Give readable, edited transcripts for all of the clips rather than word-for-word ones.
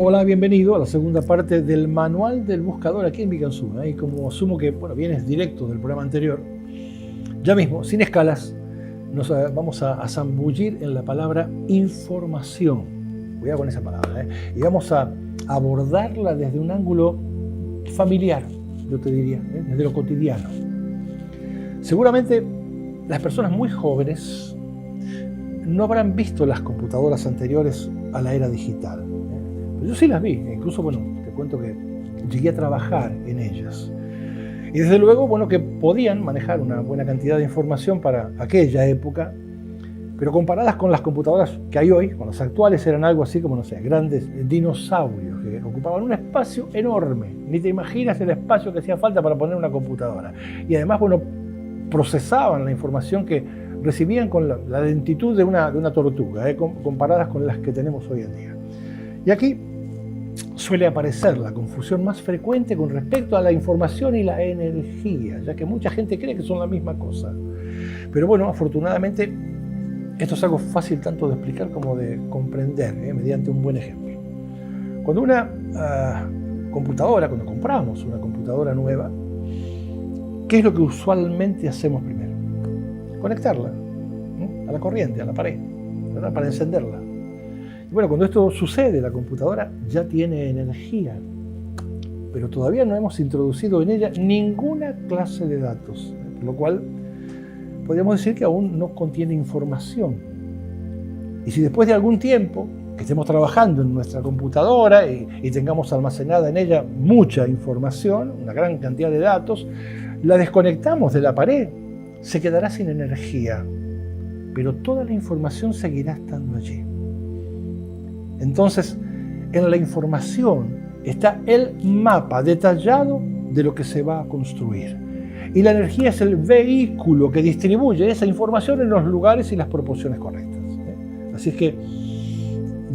Hola, bienvenido a la segunda parte del manual del buscador aquí en Micansú. Y como asumo que vienes directo del programa anterior, ya mismo, sin escalas, nos vamos a zambullir en la palabra información. Cuidado con esa palabra. Y vamos a abordarla desde un ángulo familiar, yo te diría, desde lo cotidiano. Seguramente las personas muy jóvenes no habrán visto las computadoras anteriores a la era digital. Yo sí las vi, incluso, te cuento que llegué a trabajar en ellas. Y desde luego, que podían manejar una buena cantidad de información para aquella época, pero comparadas con las computadoras que hay hoy, con las actuales, eran algo así como, grandes dinosaurios que ocupaban un espacio enorme. Ni te imaginas el espacio que hacía falta para poner una computadora. Y además, procesaban la información que recibían con la lentitud de una tortuga, comparadas con las que tenemos hoy en día. Y aquí suele aparecer la confusión más frecuente con respecto a la información y la energía, ya que mucha gente cree que son la misma cosa. Pero afortunadamente, esto es algo fácil tanto de explicar como de comprender, mediante un buen ejemplo. Cuando cuando compramos una computadora nueva, ¿qué es lo que usualmente hacemos primero? Conectarla a la corriente, a la pared, ¿verdad? Para encenderla. Y cuando esto sucede, la computadora ya tiene energía, pero todavía no hemos introducido en ella ninguna clase de datos, por lo cual podríamos decir que aún no contiene información. Y si después de algún tiempo que estemos trabajando en nuestra computadora y tengamos almacenada en ella mucha información, una gran cantidad de datos, la desconectamos de la pared, se quedará sin energía, pero toda la información seguirá estando allí. Entonces, en la información está el mapa detallado de lo que se va a construir. Y la energía es el vehículo que distribuye esa información en los lugares y las proporciones correctas. Así es que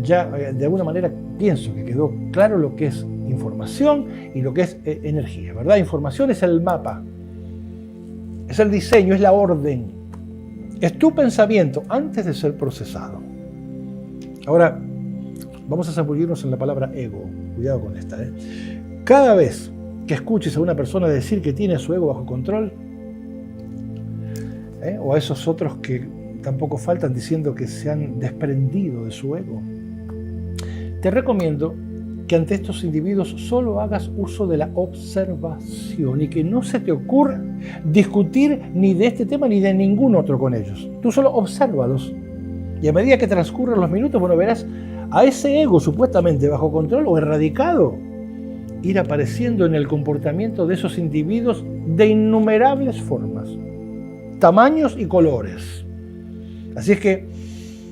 ya de alguna manera pienso que quedó claro lo que es información y lo que es energía, ¿verdad? Información es el mapa, es el diseño, es la orden, es tu pensamiento antes de ser procesado. Ahora, vamos a zambullirnos en la palabra ego. Cuidado con esta. Cada vez que escuches a una persona decir que tiene su ego bajo control, o a esos otros que tampoco faltan diciendo que se han desprendido de su ego, te recomiendo que ante estos individuos solo hagas uso de la observación y que no se te ocurra discutir ni de este tema ni de ningún otro con ellos. Tú solo obsérvalos y a medida que transcurran los minutos, verás a ese ego supuestamente bajo control o erradicado ir apareciendo en el comportamiento de esos individuos de innumerables formas, tamaños y colores. Así es que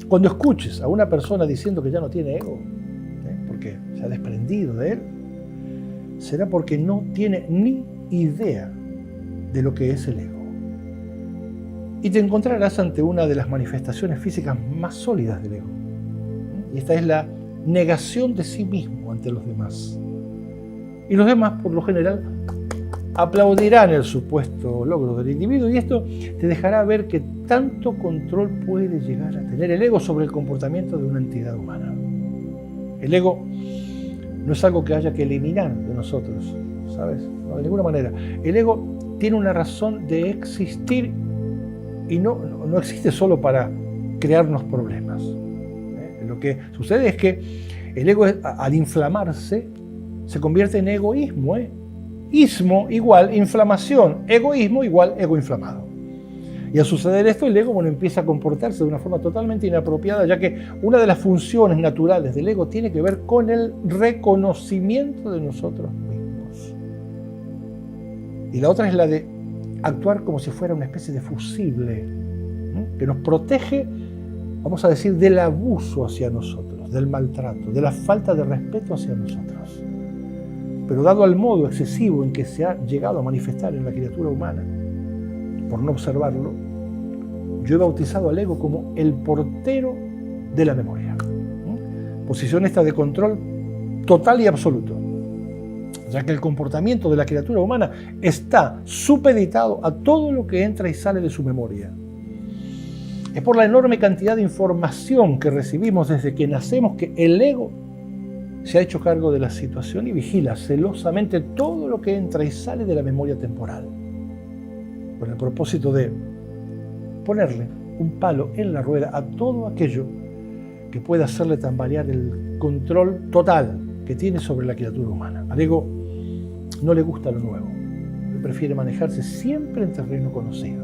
cuando escuches a una persona diciendo que ya no tiene ego, porque se ha desprendido de él, será porque no tiene ni idea de lo que es el ego. Y te encontrarás ante una de las manifestaciones físicas más sólidas del ego. Y esta es la negación de sí mismo ante los demás. Y los demás, por lo general, aplaudirán el supuesto logro del individuo y esto te dejará ver que tanto control puede llegar a tener el ego sobre el comportamiento de una entidad humana. El ego no es algo que haya que eliminar de nosotros, ¿sabes? No, de ninguna manera. El ego tiene una razón de existir y no existe solo para crearnos problemas. Lo que sucede es que el ego, al inflamarse, se convierte en egoísmo. Ismo igual inflamación, egoísmo igual ego inflamado. Y al suceder esto, el ego empieza a comportarse de una forma totalmente inapropiada, ya que una de las funciones naturales del ego tiene que ver con el reconocimiento de nosotros mismos. Y la otra es la de actuar como si fuera una especie de fusible, que nos protege, vamos a decir, del abuso hacia nosotros, del maltrato, de la falta de respeto hacia nosotros. Pero dado al modo excesivo en que se ha llegado a manifestar en la criatura humana, por no observarlo, yo he bautizado al ego como el portero de la memoria. Posición esta de control total y absoluto, ya que el comportamiento de la criatura humana está supeditado a todo lo que entra y sale de su memoria. Es por la enorme cantidad de información que recibimos desde que nacemos que el ego se ha hecho cargo de la situación y vigila celosamente todo lo que entra y sale de la memoria temporal, con el propósito de ponerle un palo en la rueda a todo aquello que pueda hacerle tambalear el control total que tiene sobre la criatura humana. Al ego no le gusta lo nuevo, prefiere manejarse siempre en terreno conocido.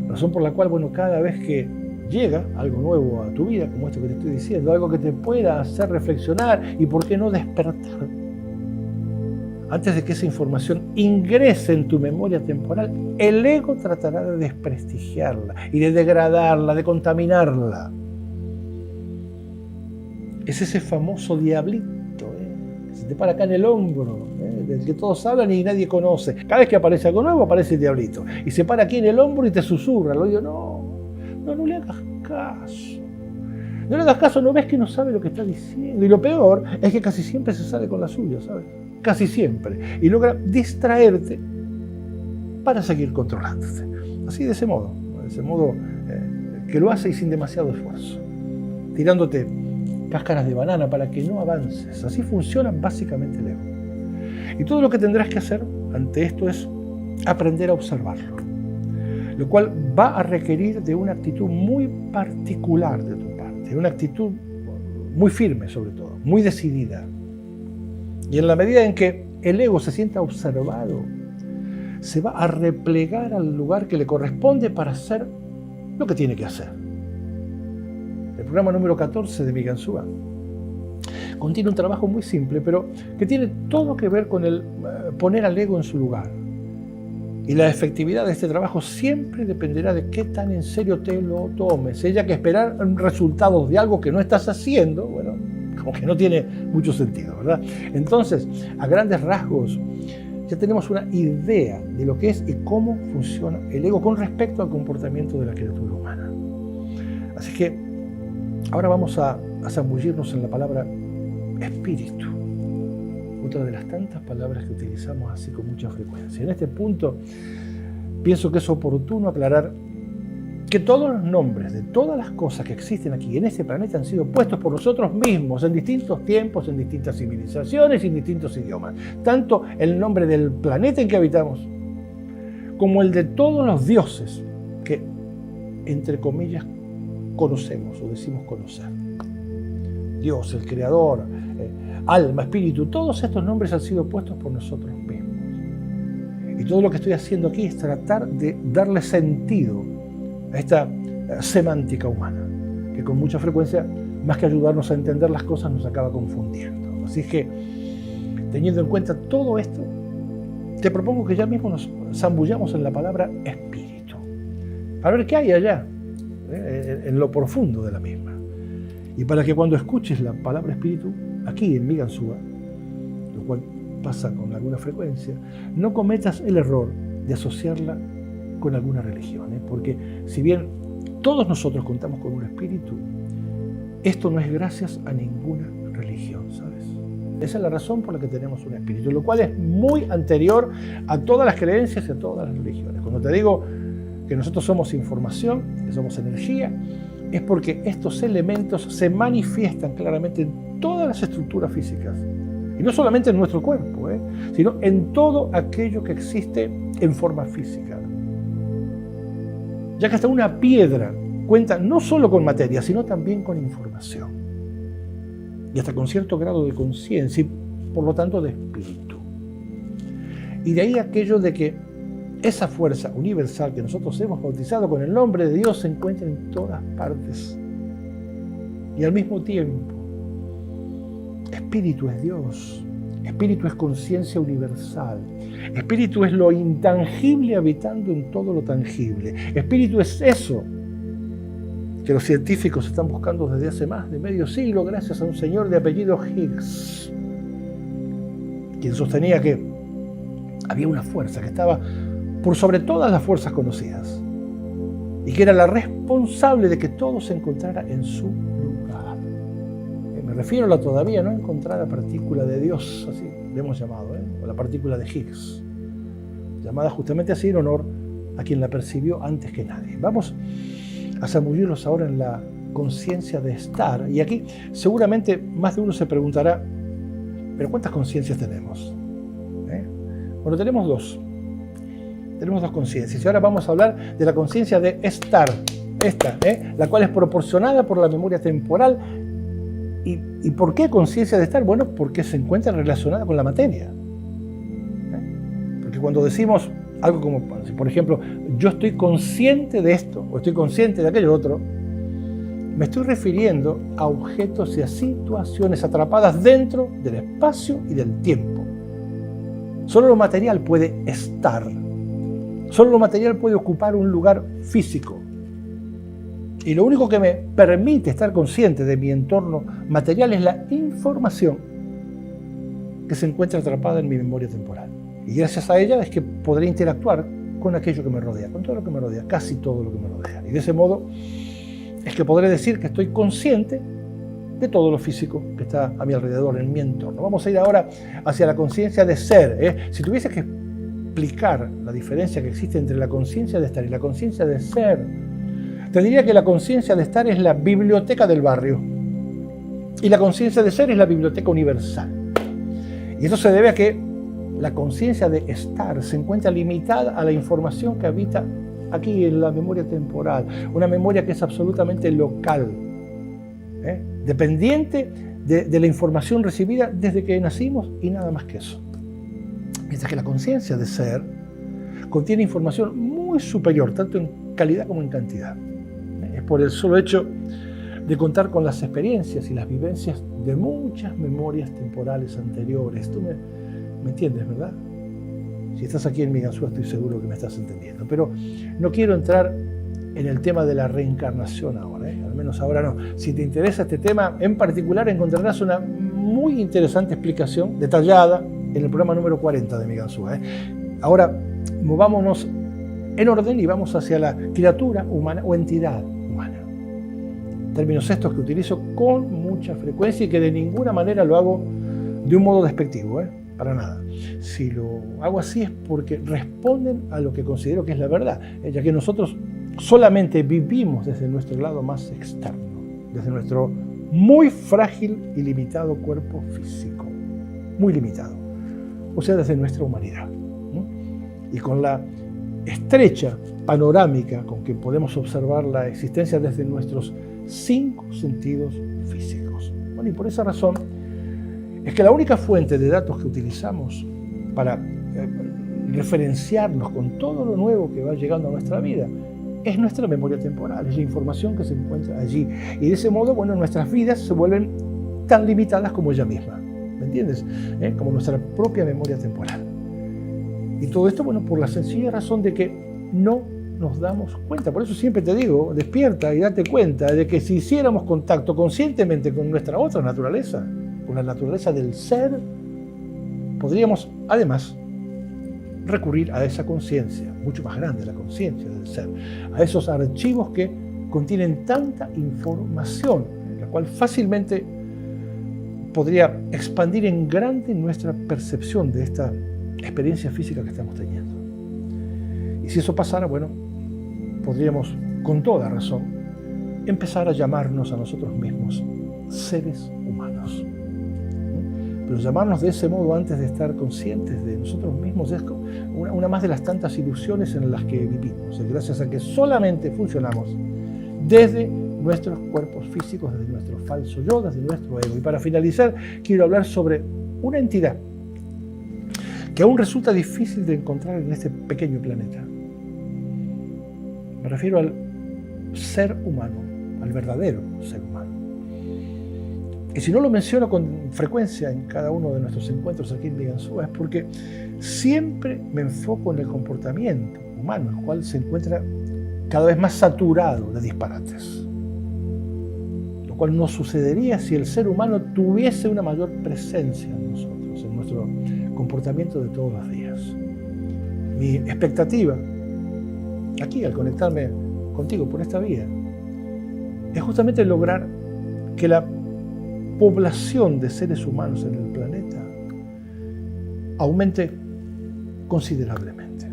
Razón por la cual, cada vez que llega algo nuevo a tu vida, como esto que te estoy diciendo, algo que te pueda hacer reflexionar y por qué no despertar, antes de que esa información ingrese en tu memoria temporal, el ego tratará de desprestigiarla y de degradarla, de contaminarla. Es ese famoso diablito, que se te para acá en el hombro, del que todos hablan y nadie conoce. Cada vez que aparece algo nuevo, aparece el diablito. Y se para aquí en el hombro y te susurra. Lo digo, no le hagas caso. No le hagas caso, no ves que no sabe lo que está diciendo. Y lo peor es que casi siempre se sale con la suya, ¿sabes? Casi siempre. Y logra distraerte para seguir controlándote. Así, de ese modo que lo hace y sin demasiado esfuerzo. Tirándote cáscaras de banana para que no avances. Así funciona básicamente el ego. Y todo lo que tendrás que hacer ante esto es aprender a observarlo, lo cual va a requerir de una actitud muy particular de tu parte, una actitud muy firme sobre todo, muy decidida. Y en la medida en que el ego se sienta observado, se va a replegar al lugar que le corresponde para hacer lo que tiene que hacer. El programa número 14 de Mi Ganzúa contiene un trabajo muy simple, pero que tiene todo que ver con el poner al ego en su lugar. Y la efectividad de este trabajo siempre dependerá de qué tan en serio te lo tomes. Ya que esperar resultados de algo que no estás haciendo, como que no tiene mucho sentido, ¿verdad? Entonces, a grandes rasgos, ya tenemos una idea de lo que es y cómo funciona el ego con respecto al comportamiento de la criatura humana. Así que ahora vamos a zambullirnos en la palabra espíritu, otra de las tantas palabras que utilizamos así con mucha frecuencia. En este punto pienso que es oportuno aclarar que todos los nombres de todas las cosas que existen aquí en este planeta han sido puestos por nosotros mismos en distintos tiempos, en distintas civilizaciones y en distintos idiomas. Tanto el nombre del planeta en que habitamos como el de todos los dioses que, entre comillas, conocemos o decimos conocer. Dios, el Creador, alma, espíritu, todos estos nombres han sido puestos por nosotros mismos. Y todo lo que estoy haciendo aquí es tratar de darle sentido a esta semántica humana, que con mucha frecuencia, más que ayudarnos a entender las cosas, nos acaba confundiendo. Así que, teniendo en cuenta todo esto, te propongo que ya mismo nos zambullamos en la palabra espíritu, para ver qué hay allá, en lo profundo de la misma. Y para que cuando escuches la palabra espíritu, aquí en Mi Ganzúa, lo cual pasa con alguna frecuencia, no cometas el error de asociarla con alguna religión, porque si bien todos nosotros contamos con un espíritu, esto no es gracias a ninguna religión, ¿sabes? Esa es la razón por la que tenemos un espíritu, lo cual es muy anterior a todas las creencias y a todas las religiones. Cuando te digo que nosotros somos información, que somos energía, es porque estos elementos se manifiestan claramente en todas las estructuras físicas. Y no solamente en nuestro cuerpo, sino en todo aquello que existe en forma física. Ya que hasta una piedra cuenta no solo con materia, sino también con información. Y hasta con cierto grado de conciencia y por lo tanto de espíritu. Y de ahí aquello de que esa fuerza universal que nosotros hemos bautizado con el nombre de Dios se encuentra en todas partes. Y al mismo tiempo, espíritu es Dios, espíritu es conciencia universal, espíritu es lo intangible habitando en todo lo tangible. Espíritu es eso que los científicos están buscando desde hace más de medio siglo gracias a un señor de apellido Higgs, quien sostenía que había una fuerza que estaba por sobre todas las fuerzas conocidas y que era la responsable de que todo se encontrara en su lugar. Me refiero a la todavía no encontrada partícula de Dios, así le hemos llamado, o la partícula de Higgs, llamada justamente así en honor a quien la percibió antes que nadie. Vamos a zambullirnos ahora en la conciencia de estar. Y aquí seguramente más de uno se preguntará, ¿pero cuántas conciencias tenemos? Bueno, tenemos dos. Tenemos dos conciencias. Y ahora vamos a hablar de la conciencia de estar, la cual es proporcionada por la memoria temporal. ¿Y por qué conciencia de estar? Bueno, porque se encuentra relacionada con la materia. Porque cuando decimos algo como, por ejemplo, yo estoy consciente de esto o estoy consciente de aquello otro, me estoy refiriendo a objetos y a situaciones atrapadas dentro del espacio y del tiempo. Solo lo material puede estar. Solo lo material puede ocupar un lugar físico. Y lo único que me permite estar consciente de mi entorno material es la información que se encuentra atrapada en mi memoria temporal. Y gracias a ella es que podré interactuar con aquello que me rodea, con todo lo que me rodea, casi todo lo que me rodea. Y de ese modo es que podré decir que estoy consciente de todo lo físico que está a mi alrededor, en mi entorno. Vamos a ir ahora hacia la conciencia de ser. Si tuviese que explicar la diferencia que existe entre la conciencia de estar y la conciencia de ser, te diría que la conciencia de estar es la biblioteca del barrio y la conciencia de ser es la biblioteca universal. Y eso se debe a que la conciencia de estar se encuentra limitada a la información que habita aquí en la memoria temporal, una memoria que es absolutamente local, dependiente de la información recibida desde que nacimos y nada más que eso. Mientras que la conciencia de ser contiene información muy superior, tanto en calidad como en cantidad. Es por el solo hecho de contar con las experiencias y las vivencias de muchas memorias temporales anteriores. Tú me entiendes, ¿verdad? Si estás aquí en Miganzúa estoy seguro que me estás entendiendo. Pero no quiero entrar en el tema de la reencarnación ahora, al menos ahora no. Si te interesa este tema en particular, encontrarás una muy interesante explicación detallada en el programa número 40 de Miganzúa. Ahora, movámonos en orden y vamos hacia la criatura humana o entidad humana. Términos estos que utilizo con mucha frecuencia y que de ninguna manera lo hago de un modo despectivo, para nada. Si lo hago así es porque responden a lo que considero que es la verdad, ya que nosotros solamente vivimos desde nuestro lado más externo, desde nuestro muy frágil y limitado cuerpo físico, muy limitado, o sea, desde nuestra humanidad. Y con la estrecha panorámica con que podemos observar la existencia desde nuestros 5 sentidos físicos. Bueno, y por esa razón es que la única fuente de datos que utilizamos para referenciarnos con todo lo nuevo que va llegando a nuestra vida es nuestra memoria temporal, es la información que se encuentra allí. Y de ese modo, bueno, nuestras vidas se vuelven tan limitadas como ella misma, ¿me entiendes? Como nuestra propia memoria temporal. Y todo esto, bueno, por la sencilla razón de que no nos damos cuenta. Por eso siempre te digo, despierta y date cuenta de que si hiciéramos contacto conscientemente con nuestra otra naturaleza, con la naturaleza del ser, podríamos además recurrir a esa conciencia, mucho más grande, la conciencia del ser, a esos archivos que contienen tanta información, la cual fácilmente podría expandir en grande nuestra percepción de esta experiencia física que estamos teniendo. Y si eso pasara, bueno, podríamos, con toda razón, empezar a llamarnos a nosotros mismos seres humanos. Pero llamarnos de ese modo antes de estar conscientes de nosotros mismos es una más de las tantas ilusiones en las que vivimos, gracias a que solamente funcionamos desde nuestros cuerpos físicos, desde nuestro falso yo, desde nuestro ego. Y para finalizar, quiero hablar sobre una entidad que aún resulta difícil de encontrar en este pequeño planeta. Me refiero al ser humano, al verdadero ser humano. Y si no lo menciono con frecuencia en cada uno de nuestros encuentros aquí en Miganzúa es porque siempre me enfoco en el comportamiento humano, el cual se encuentra cada vez más saturado de disparates. Lo cual no sucedería si el ser humano tuviese una mayor presencia en nosotros, en nuestro comportamiento de todos los días. Mi expectativa, aquí al conectarme contigo por esta vía, es justamente lograr que la población de seres humanos en el planeta aumente considerablemente.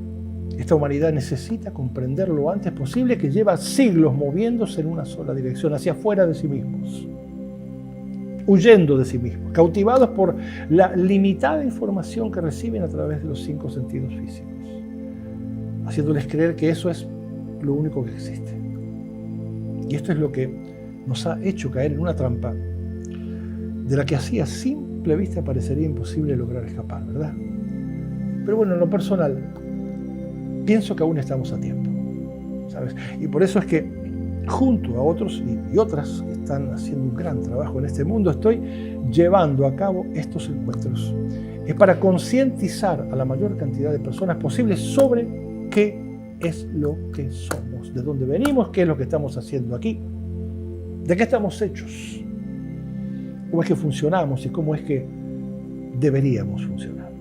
Esta humanidad necesita comprender lo antes posible que lleva siglos moviéndose en una sola dirección, hacia afuera de sí mismos, huyendo de sí mismos, cautivados por la limitada información que reciben a través de los 5 sentidos físicos, haciéndoles creer que eso es lo único que existe. Y esto es lo que nos ha hecho caer en una trampa de la que así a simple vista parecería imposible lograr escapar, ¿verdad? Pero bueno, en lo personal, pienso que aún estamos a tiempo, ¿sabes? Y por eso es que, junto a otros y otras que están haciendo un gran trabajo en este mundo, estoy llevando a cabo estos encuentros. Es para concientizar a la mayor cantidad de personas posible sobre qué es lo que somos, de dónde venimos, qué es lo que estamos haciendo aquí, de qué estamos hechos, cómo es que funcionamos y cómo es que deberíamos funcionar.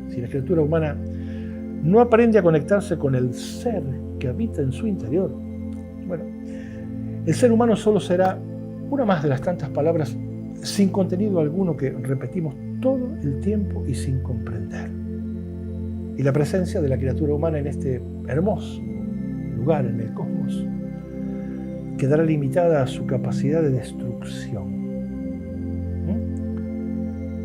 Si la criatura humana no aprende a conectarse con el ser que habita en su interior, bueno, el ser humano solo será una más de las tantas palabras sin contenido alguno que repetimos todo el tiempo y sin comprender. Y la presencia de la criatura humana en este hermoso lugar en el cosmos quedará limitada a su capacidad de destrucción.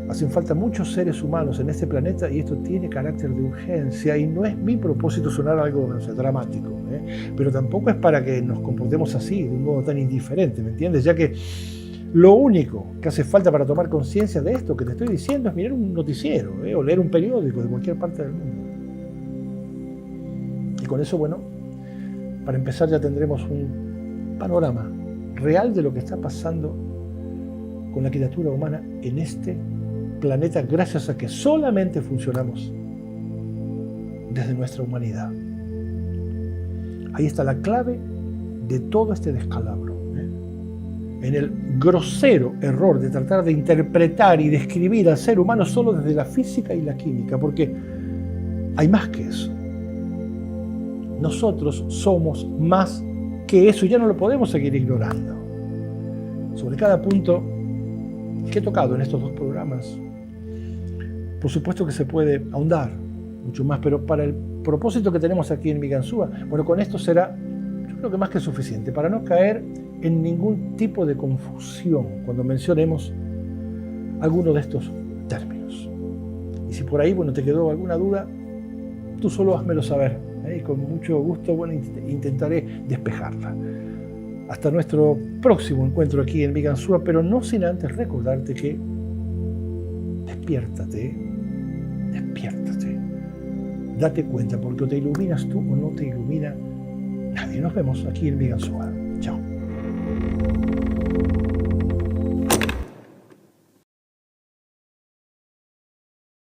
Hacen falta muchos seres humanos en este planeta y esto tiene carácter de urgencia y no es mi propósito sonar algo dramático, pero tampoco es para que nos comportemos así, de un modo tan indiferente, ¿me entiendes? Ya que lo único que hace falta para tomar conciencia de esto que te estoy diciendo es mirar un noticiero o leer un periódico de cualquier parte del mundo. Y con eso, bueno, para empezar ya tendremos un panorama real de lo que está pasando con la criatura humana en este planeta gracias a que solamente funcionamos desde nuestra humanidad. Ahí está la clave de todo este descalabro, en el grosero error de tratar de interpretar y describir al ser humano solo desde la física y la química, porque hay más que eso. Nosotros somos más que eso y ya no lo podemos seguir ignorando. Sobre cada punto que he tocado en estos 2 programas, por supuesto que se puede ahondar mucho más, pero para el propósito que tenemos aquí en Miganzúa, bueno, con esto será, yo creo que más que suficiente, para no caer en ningún tipo de confusión cuando mencionemos alguno de estos términos. Y si por ahí, bueno, te quedó alguna duda, tú solo házmelo saber, y con mucho gusto, bueno, intentaré despejarla. Hasta nuestro próximo encuentro aquí en Miganzúa, pero no sin antes recordarte que despiértate, despiértate. Date cuenta, porque o te iluminas tú o no te ilumina nadie. Nos vemos aquí en Miganzúa. Chao.